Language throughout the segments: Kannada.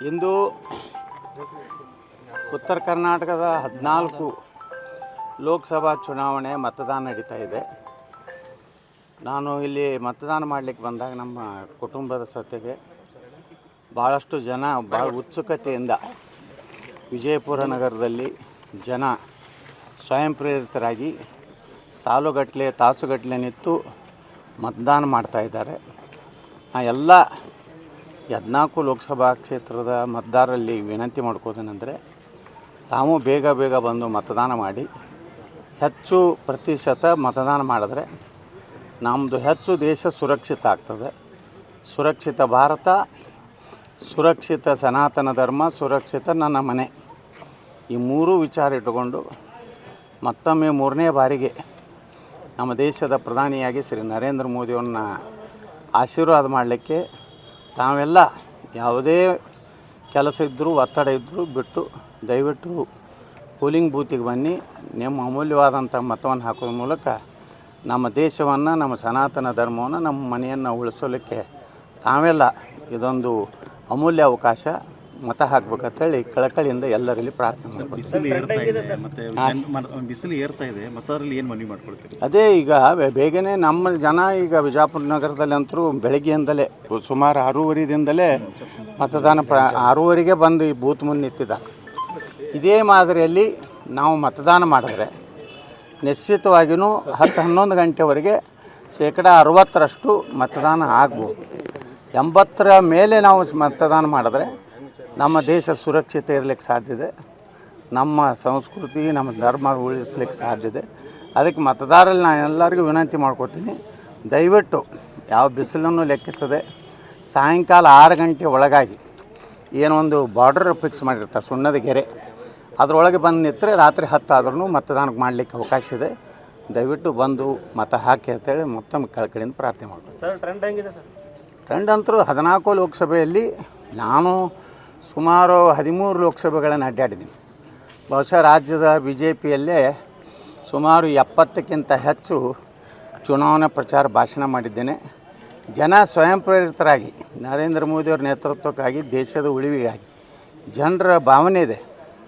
ಇಂದು ಉತ್ತರ ಕರ್ನಾಟಕದ 14 ಲೋಕಸಭಾ ಚುನಾವಣೆ ಮತದಾನ ನಡೀತಾ ಇದೆ. ನಾನು ಇಲ್ಲಿ ಮತದಾನ ಮಾಡಲಿಕ್ಕೆ ಬಂದಾಗ ನಮ್ಮ ಕುಟುಂಬದ ಜೊತೆಗೆ ಭಾಳಷ್ಟು ಜನ ಭಾಳ ಉತ್ಸುಕತೆಯಿಂದ ವಿಜಯಪುರ ನಗರದಲ್ಲಿ ಜನ ಸ್ವಯಂ ಪ್ರೇರಿತರಾಗಿ ಸಾಲುಗಟ್ಟಲೆ ತಾಸುಗಟ್ಟಲೆ ನಿಂತು ಮತದಾನ ಮಾಡ್ತಾಯಿದ್ದಾರೆ. ಎಲ್ಲ 14 ಲೋಕಸಭಾ ಕ್ಷೇತ್ರದ ಮತದಾರರಲ್ಲಿ ವಿನಂತಿ ಮಾಡ್ಕೋದೇನೆಂದರೆ ತಾವು ಬೇಗ ಬಂದು ಮತದಾನ ಮಾಡಿ ಹೆಚ್ಚು ಪ್ರತಿಶತ ಮತದಾನ ಮಾಡಿದ್ರೆ ನಮ್ಮದು ಹೆಚ್ಚು ದೇಶ ಸುರಕ್ಷಿತ ಆಗ್ತದೆ. ಸುರಕ್ಷಿತ ಭಾರತ, ಸುರಕ್ಷಿತ ಸನಾತನ ಧರ್ಮ, ಸುರಕ್ಷಿತ ನನ್ನ ಮನೆ, ಈ ಮೂರೂ ವಿಚಾರ ಇಟ್ಟುಕೊಂಡು ಮತ್ತೊಮ್ಮೆ 3ನೇ ಬಾರಿಗೆ ನಮ್ಮ ದೇಶದ ಪ್ರಧಾನಿಯಾಗಿ ಶ್ರೀ ನರೇಂದ್ರ ಮೋದಿಯವ್ರನ್ನ ಆಶೀರ್ವಾದ ಮಾಡಲಿಕ್ಕೆ ತಾವೆಲ್ಲ ಯಾವುದೇ ಕೆಲಸ ಇದ್ದರೂ ಒತ್ತಡ ಇದ್ದರೂ ಬಿಟ್ಟು ದಯವಿಟ್ಟು ಪೋಲಿಂಗ್ ಬೂತಿಗೆ ಬನ್ನಿ. ನಿಮ್ಮ ಅಮೂಲ್ಯವಾದಂಥ ಮತವನ್ನು ಹಾಕೋದ್ರ ಮೂಲಕ ನಮ್ಮ ದೇಶವನ್ನು, ನಮ್ಮ ಸನಾತನ ಧರ್ಮವನ್ನು, ನಮ್ಮ ಮನೆಯನ್ನು ಉಳಿಸೋಲಿಕ್ಕೆ ತಾವೆಲ್ಲ ಇದೊಂದು ಅಮೂಲ್ಯ ಅವಕಾಶ. ಮತ ಹಾಕ್ಬೇಕಂತೇಳಿ ಕಳಕಳಿಯಿಂದ ಎಲ್ಲರಲ್ಲಿ ಪ್ರಾರ್ಥನೆ ಮಾಡ್ಬೋದು. ಬಿಸಿಲು ಏರ್ತಾ ಇದೆ, ಮತದಾರರಲ್ಲಿ ಏನು ಮನವಿ ಮಾಡ್ಕೊಳ್ತೀವಿ? ಅದೇ ಈಗ ಬೇಗನೆ ನಮ್ಮ ಜನ ಈಗ ವಿಜಯಪುರ ನಗರದಲ್ಲಿ ಅಂತರೂ ಬೆಳಗ್ಗೆಯಿಂದಲೇ ಸುಮಾರು 6:30ದಿಂದಲೇ ಮತದಾನ 6:30ಗೆ ಬಂದು ಈ ಬೂತ್ ಮುಂದೆ ನಿಂತಿದ್ದಾರೆ. ಇದೇ ಮಾದರಿಯಲ್ಲಿ ನಾವು ಮತದಾನ ಮಾಡಿದ್ರೆ ನಿಶ್ಚಿತವಾಗಿಯೂ 10-11 ಗಂಟೆವರೆಗೆ 60% ಮತದಾನ ಆಗ್ಬೋದು. 80ರ ಮೇಲೆ ನಾವು ಮತದಾನ ಮಾಡಿದ್ರೆ ನಮ್ಮ ದೇಶ ಸುರಕ್ಷಿತ ಇರಲಿಕ್ಕೆ ಸಾಧ್ಯತೆ, ನಮ್ಮ ಸಂಸ್ಕೃತಿ, ನಮ್ಮ ಧರ್ಮ ಉಳಿಸ್ಲಿಕ್ಕೆ ಸಾಧ್ಯತೆ. ಅದಕ್ಕೆ ಮತದಾರರಲ್ಲಿ ನಾನು ಎಲ್ಲರಿಗೂ ವಿನಂತಿ ಮಾಡ್ಕೊತೀನಿ, ದಯವಿಟ್ಟು ಯಾವ ಬಿಸಿಲನ್ನು ಲೆಕ್ಕಿಸದೆ ಸಾಯಂಕಾಲ 6 ಗಂಟೆ ಒಳಗಾಗಿ ಏನೊಂದು ಬಾರ್ಡರ್ ಫಿಕ್ಸ್ ಮಾಡಿರ್ತಾರೆ, ಸುಣ್ಣದ ಗೆರೆ, ಅದರೊಳಗೆ ಬಂದು ನಿಂತರೆ ರಾತ್ರಿ 10 ಆದ್ರೂ ಮತದಾನಕ್ಕೆ ಮಾಡಲಿಕ್ಕೆ ಅವಕಾಶ ಇದೆ. ದಯವಿಟ್ಟು ಬಂದು ಮತ ಹಾಕಿ ಅಂತೇಳಿ ಮತ್ತೊಮ್ಮೆ ಕಳಕಳಿಯಿಂದ ಪ್ರಾರ್ಥನೆ ಮಾಡ್ತೀನಿ. ಸರ್, ಟ್ರೆಂಡ್ ಹೆಂಗಿದೆ ಸರ್? ಟ್ರೆಂಡ್ ಅಂತರೂ 14 ಲೋಕಸಭೆಯಲ್ಲಿ ನಾನು ಸುಮಾರು 13 ಲೋಕಸಭೆಗಳನ್ನು ಅಡ್ಡಾಡಿದ್ದೀನಿ. ಬಹುಶಃ ರಾಜ್ಯದ BJPಯಲ್ಲೇ ಸುಮಾರು 70ಕ್ಕಿಂತ ಹೆಚ್ಚು ಚುನಾವಣಾ ಪ್ರಚಾರ ಭಾಷಣ ಮಾಡಿದ್ದೇನೆ. ಜನ ಸ್ವಯಂ ಪ್ರೇರಿತರಾಗಿ ನರೇಂದ್ರ ಮೋದಿಯವ್ರ ನೇತೃತ್ವಕ್ಕಾಗಿ, ದೇಶದ ಉಳಿವಿಗಾಗಿ ಜನರ ಭಾವನೆ ಇದೆ.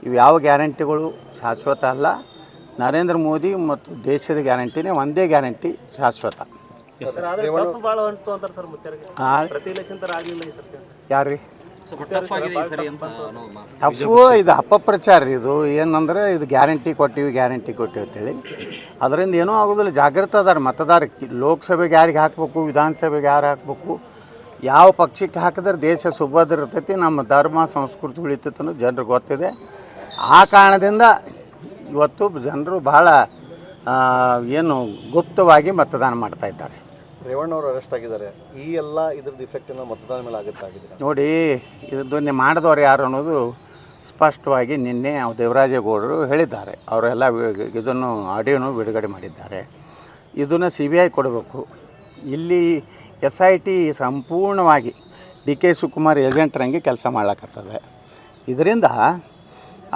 ಇವು ಯಾವ ಗ್ಯಾರಂಟಿಗಳು ಶಾಶ್ವತ ಅಲ್ಲ. ನರೇಂದ್ರ ಮೋದಿ ಮತ್ತು ದೇಶದ ಗ್ಯಾರಂಟಿನೇ ಒಂದೇ ಗ್ಯಾರಂಟಿ ಶಾಶ್ವತ. ಯಾರು ರೀ ಟಫು? ಇದು ಅಪಪ್ರಚಾರ. ಇದು ಏನಂದರೆ ಇದು ಗ್ಯಾರಂಟಿ ಕೊಟ್ಟಿವಿ ಅಂತೇಳಿ ಅದರಿಂದ ಏನೂ ಆಗೋದಿಲ್ಲ. ಜಾಗೃತ ಅದಾರ ಮತದಾರ. ಲೋಕಸಭೆಗೆ ಯಾರಿಗೆ ಹಾಕಬೇಕು, ವಿಧಾನಸಭೆಗೆ ಯಾರು ಹಾಕಬೇಕು, ಯಾವ ಪಕ್ಷಕ್ಕೆ ಹಾಕಿದ್ರೆ ದೇಶ ಸುಭದ್ರ ಇರ್ತೈತಿ, ನಮ್ಮ ಧರ್ಮ ಸಂಸ್ಕೃತಿ ಉಳಿತೈತೆ ಅನ್ನೋದು ಜನರಿಗೆ ಗೊತ್ತಿದೆ. ಆ ಕಾರಣದಿಂದ ಇವತ್ತು ಜನರು ಭಾಳ ಗುಪ್ತವಾಗಿ ಮತದಾನ ಮಾಡ್ತಾ ಇದ್ದಾರೆ. ರೇವಣ್ಣವರು ಅರೆಸ್ಟ್ ಆಗಿದ್ದಾರೆ. ಈ ಎಲ್ಲ ಇದ್ರದ್ದು ಇಫೆಕ್ಟಿನ ಮತದಾನ ಮೇಲೆ ಆಗುತ್ತೆ ನೋಡಿ. ಇದನ್ನು ಮಾಡಿದವರು ಯಾರು ಅನ್ನೋದು ಸ್ಪಷ್ಟವಾಗಿ ನಿನ್ನೆ ದೇವರಾಜೇಗೌಡರು ಹೇಳಿದ್ದಾರೆ. ಅವರೆಲ್ಲ ಇದನ್ನು ಆಡಿಯೋನು ಬಿಡುಗಡೆ ಮಾಡಿದ್ದಾರೆ. ಇದನ್ನು CBI ಕೊಡಬೇಕು. ಇಲ್ಲಿ SIT ಸಂಪೂರ್ಣವಾಗಿ DK ಶಿವಕುಮಾರ್ ಏಜೆಂಟ್ರಂಗೆ ಕೆಲಸ ಮಾಡ್ಲಕ್ಕತ್ತದೆ. ಇದರಿಂದ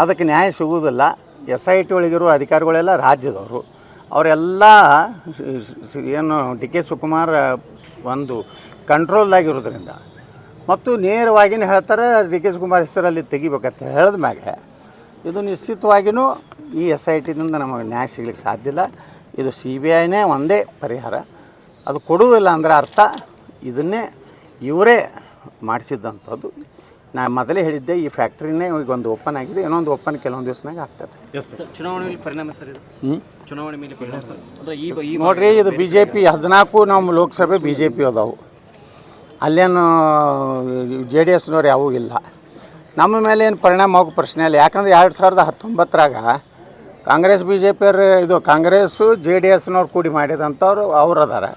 ಅದಕ್ಕೆ ನ್ಯಾಯ ಸಿಗುವುದಿಲ್ಲ. SIT ಒಳಗಿರೋ ಅಧಿಕಾರಿಗಳೆಲ್ಲ ರಾಜ್ಯದವರು. ಅವರೆಲ್ಲ ಏನು DK ಶಿವಕುಮಾರ್ ಒಂದು ಕಂಟ್ರೋಲ್ದಾಗಿರೋದ್ರಿಂದ ಮತ್ತು ನೇರವಾಗಿಯೇ ಹೇಳ್ತಾರೆ DK ಶಿವಕುಮಾರ್ ಹೆಸರಲ್ಲಿ ತೆಗಿಬೇಕಂತ ಹೇಳಿದ ಮ್ಯಾಗೆ ಇದು ನಿಶ್ಚಿತವಾಗಿಯೂ ಈ SITದಿಂದ ನಮಗೆ ನ್ಯಾಯ ಸಿಗ್ಲಿಕ್ಕೆ ಸಾಧ್ಯ ಇಲ್ಲ. ಇದು CBIನೇ ಒಂದೇ ಪರಿಹಾರ. ಅದು ಕೊಡುವುದಿಲ್ಲ ಅಂದರೆ ಅರ್ಥ ಇದನ್ನೇ ಇವರೇ ಮಾಡಿಸಿದ್ದಂಥದ್ದು. ನಾನು ಮೊದಲೇ ಹೇಳಿದ್ದೆ, ಈ ಫ್ಯಾಕ್ಟ್ರಿನೇ ಈಗ ಒಂದು ಓಪನ್ ಆಗಿದೆ, ಇನ್ನೊಂದು ಓಪನ್ ಕೆಲವೊಂದು ದಿವಸನಾಗ ಆಗ್ತದೆ. ಚುನಾವಣೆ ಮೇಲೆ ಪರಿಣಾಮ ಸರ್ ಇದು? ಚುನಾವಣೆ ಮೇಲೆ ಪರಿಣಾಮ ಸರ್ ಅಂದರೆ ನೋಡಿರಿ, ಇದು BJP 14 ನಮ್ಮ ಲೋಕಸಭೆ BJP ಅದಾವು. ಅಲ್ಲೇನು JDSನವ್ರು ಯಾವೂ ಇಲ್ಲ. ನಮ್ಮ ಮೇಲೆ ಏನು ಪರಿಣಾಮ ಆಗೋ ಪ್ರಶ್ನೆ ಇಲ್ಲ. ಯಾಕಂದರೆ 2019ರಾಗ ಕಾಂಗ್ರೆಸ್ BJPಯವ್ರು ಇದು ಕಾಂಗ್ರೆಸ್ಸು JDSನವ್ರು ಕೂಡಿ ಮಾಡಿದಂಥವ್ರು ಅವ್ರು ಅದಾರ.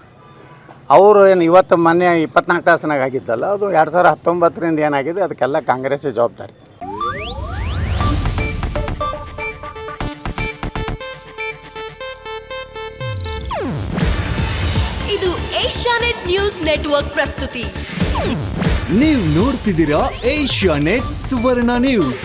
ಅವರು ಏನು ಇವತ್ತು ಮೊನ್ನೆ 24 ತಾಸಿನಾಗ ಆಗಿದ್ದಲ್ಲ, ಅದು 2019ರಿಂದ ಏನಾಗಿದೆ ಅದಕ್ಕೆಲ್ಲ ಕಾಂಗ್ರೆಸ್ಸೇ ಜವಾಬ್ದಾರಿ. ಇದು ಏಷ್ಯಾನೆಟ್ ನ್ಯೂಸ್ ನೆಟ್ವರ್ಕ್ ಪ್ರಸ್ತುತಿ. ನೀವು ನೋಡ್ತಿದ್ದೀರಾ ಏಷ್ಯಾನೆಟ್ ಸುವರ್ಣ ನ್ಯೂಸ್.